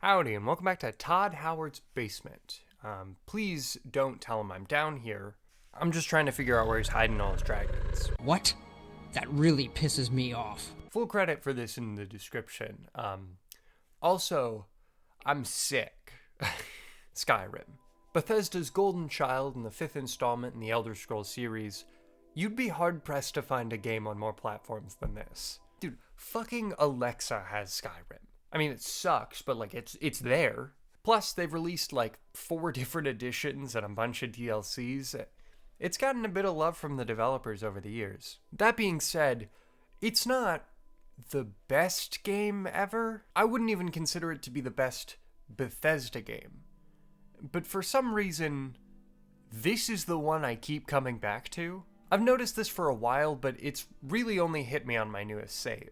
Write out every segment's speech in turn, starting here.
Howdy, and welcome back to Todd Howard's Basement. Please don't tell him I'm down here. I'm just trying to figure out where he's hiding all his dragons. What? That really pisses me off. Full credit for this in the description. Also, I'm sick. Skyrim. Bethesda's golden child in the 5th installment in the Elder Scrolls series. You'd be hard-pressed to find a game on more platforms than this. Dude, fucking Alexa has Skyrim. I mean, it sucks, but like it's there. Plus, they've released like 4 different editions and a bunch of DLCs. It's gotten a bit of love from the developers over the years. That being said, it's not the best game ever. I wouldn't even consider it to be the best Bethesda game. But for some reason, this is the one I keep coming back to. I've noticed this for a while, but it's really only hit me on my newest save.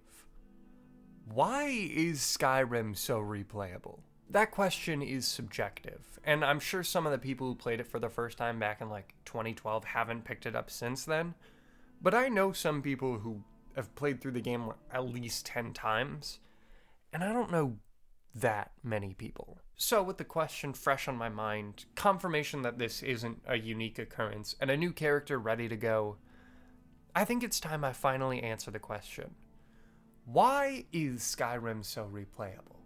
Why is Skyrim so replayable? That question is subjective, and I'm sure some of the people who played it for the first time back in like 2012 haven't picked it up since then, but I know some people who have played through the game at least 10 times, and I don't know that many people. So with the question fresh on my mind, confirmation that this isn't a unique occurrence, and a new character ready to go, I think it's time I finally answer the question. Why is Skyrim so replayable?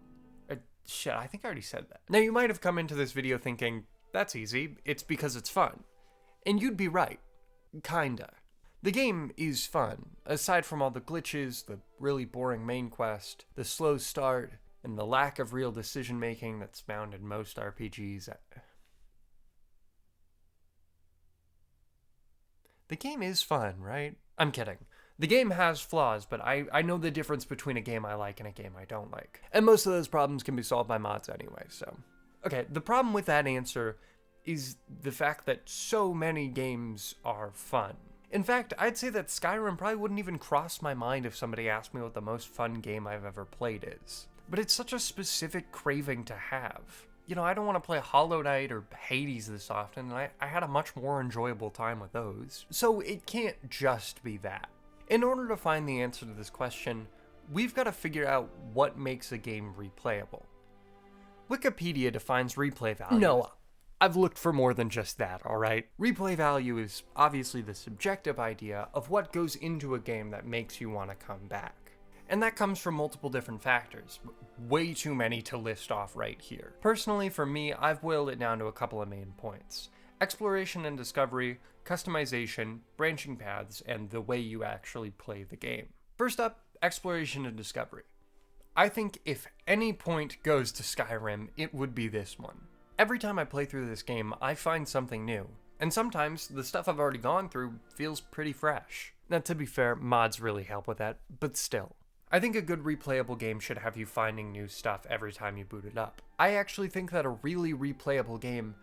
Shit, I think I already said that. Now, you might have come into this video thinking, that's easy, it's because it's fun. And you'd be right. Kinda. The game is fun, aside from all the glitches, the really boring main quest, the slow start, and the lack of real decision-making that's found in most RPGs. The game is fun, right? I'm kidding. The game has flaws, but I know the difference between a game I like and a game I don't like. And most of those problems can be solved by mods anyway, so. Okay, the problem with that answer is the fact that so many games are fun. In fact, I'd say that Skyrim probably wouldn't even cross my mind if somebody asked me what the most fun game I've ever played is. But it's such a specific craving to have. You know, I don't want to play Hollow Knight or Hades this often, and I had a much more enjoyable time with those. So it can't just be that. In order to find the answer to this question, we've got to figure out what makes a game replayable. Wikipedia defines replay value. No, I've looked for more than just that, alright? Replay value is obviously the subjective idea of what goes into a game that makes you want to come back. And that comes from multiple different factors, way too many to list off right here. Personally, for me, I've boiled it down to a couple of main points. Exploration and discovery, customization, branching paths, and the way you actually play the game. First up, exploration and discovery. I think if any point goes to Skyrim, it would be this one. Every time I play through this game, I find something new. And sometimes, the stuff I've already gone through feels pretty fresh. Now, to be fair, mods really help with that, but still. I think a good replayable game should have you finding new stuff every time you boot it up. I actually think that a really replayable game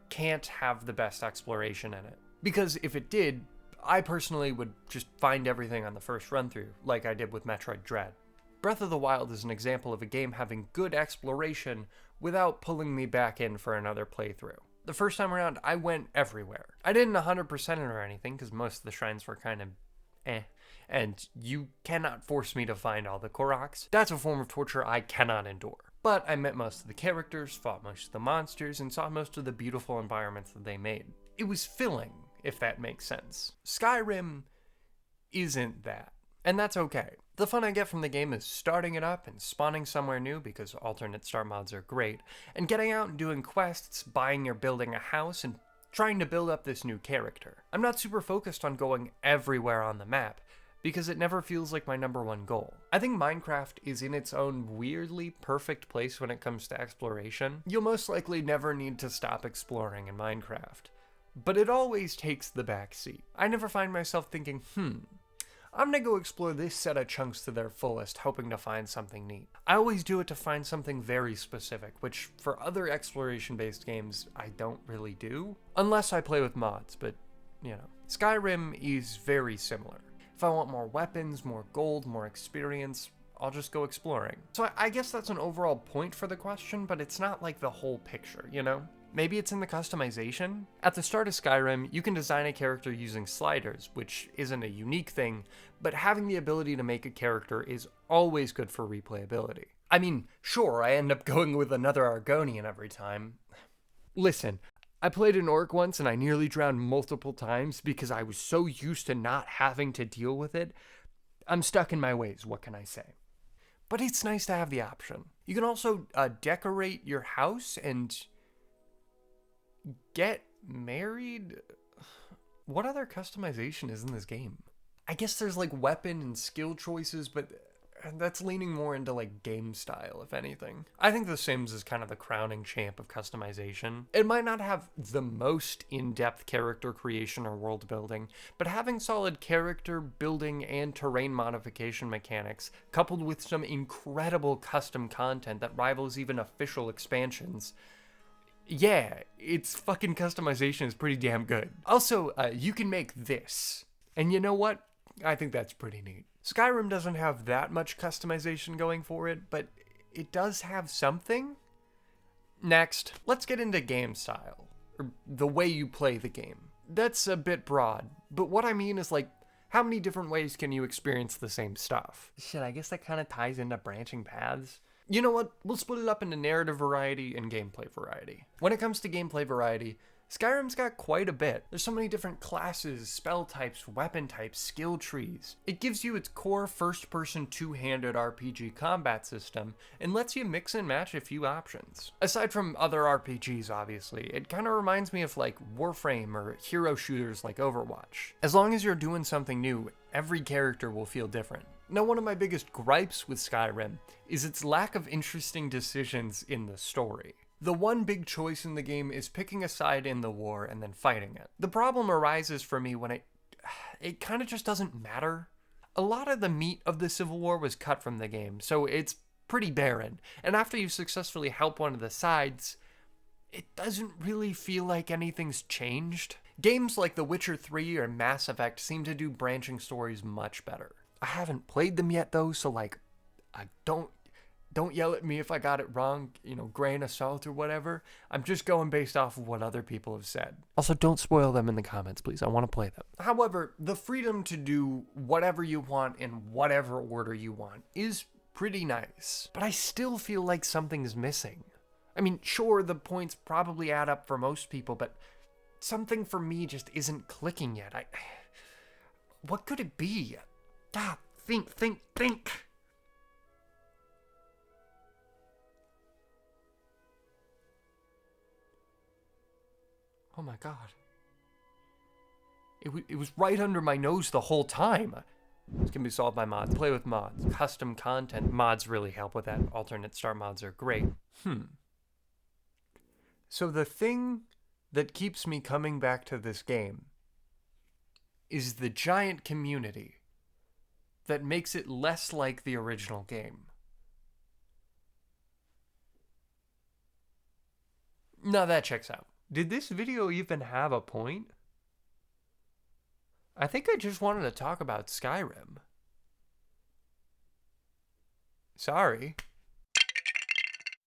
can't have the best exploration in it. Because if it did, I personally would just find everything on the first run through, like I did with Metroid Dread. Breath of the Wild is an example of a game having good exploration without pulling me back in for another playthrough. The first time around, I went everywhere. I didn't 100% it or anything, because most of the shrines were kind of and you cannot force me to find all the Koroks. That's a form of torture I cannot endure. But I met most of the characters, fought most of the monsters, and saw most of the beautiful environments that they made. It was filling, if that makes sense. Skyrim isn't that, and that's okay. The fun I get from the game is starting it up and spawning somewhere new, because alternate start mods are great, and getting out and doing quests, buying or building a house, and trying to build up this new character. I'm not super focused on going everywhere on the map, because it never feels like my number one goal. I think Minecraft is in its own weirdly perfect place when it comes to exploration. You'll most likely never need to stop exploring in Minecraft, but it always takes the back seat. I never find myself thinking, I'm gonna go explore this set of chunks to their fullest, hoping to find something neat. I always do it to find something very specific, which for other exploration-based games, I don't really do. Unless I play with mods, but, you know. Skyrim is very similar. If I want more weapons, more gold, more experience, I'll just go exploring. So I guess that's an overall point for the question, but it's not like the whole picture, you know? Maybe it's in the customization? At the start of Skyrim, you can design a character using sliders, which isn't a unique thing, but having the ability to make a character is always good for replayability. I mean, sure, I end up going with another Argonian every time. Listen, I played an orc once and I nearly drowned multiple times because I was so used to not having to deal with it. I'm stuck in my ways, what can I say? But it's nice to have the option. You can also decorate your house and get married. What other customization is in this game? I guess there's like weapon and skill choices, but that's leaning more into like game style, if anything. I think The Sims is kind of the crowning champ of customization. It might not have the most in-depth character creation or world building, but having solid character building and terrain modification mechanics, coupled with some incredible custom content that rivals even official expansions, yeah, its fucking customization is pretty damn good. Also, you can make this. And you know what? I think that's pretty neat. Skyrim doesn't have that much customization going for it, but it does have something. Next, let's get into game style, or the way you play the game. That's a bit broad, but what I mean is like, how many different ways can you experience the same stuff? Shit, I guess that kind of ties into branching paths. You know what? We'll split it up into narrative variety and gameplay variety. When it comes to gameplay variety, Skyrim's got quite a bit. There's so many different classes, spell types, weapon types, skill trees. It gives you its core first-person two-handed RPG combat system and lets you mix and match a few options. Aside from other RPGs, obviously, it kind of reminds me of like Warframe or hero shooters like Overwatch. As long as you're doing something new, every character will feel different. Now, one of my biggest gripes with Skyrim is its lack of interesting decisions in the story. The one big choice in the game is picking a side in the war and then fighting it. The problem arises for me when it kind of just doesn't matter. A lot of the meat of the Civil War was cut from the game, so it's pretty barren. And after you successfully help one of the sides, it doesn't really feel like anything's changed. Games like The Witcher 3 or Mass Effect seem to do branching stories much better. I haven't played them yet though, so like, I don't yell at me if I got it wrong, grain of salt or whatever. I'm just going based off of what other people have said. Also, don't spoil them in the comments, please. I want to play them. However, the freedom to do whatever you want in whatever order you want is pretty nice. But I still feel like something's missing. I mean, sure, the points probably add up for most people, but something for me just isn't clicking yet. What could it be? God, think. Oh my god. It was right under my nose the whole time. This can be solved by mods. Play with mods. Custom content. Mods really help with that. Alternate start mods are great. So the thing that keeps me coming back to this game is the giant community that makes it less like the original game. Now that checks out. Did this video even have a point? I think I just wanted to talk about Skyrim. Sorry.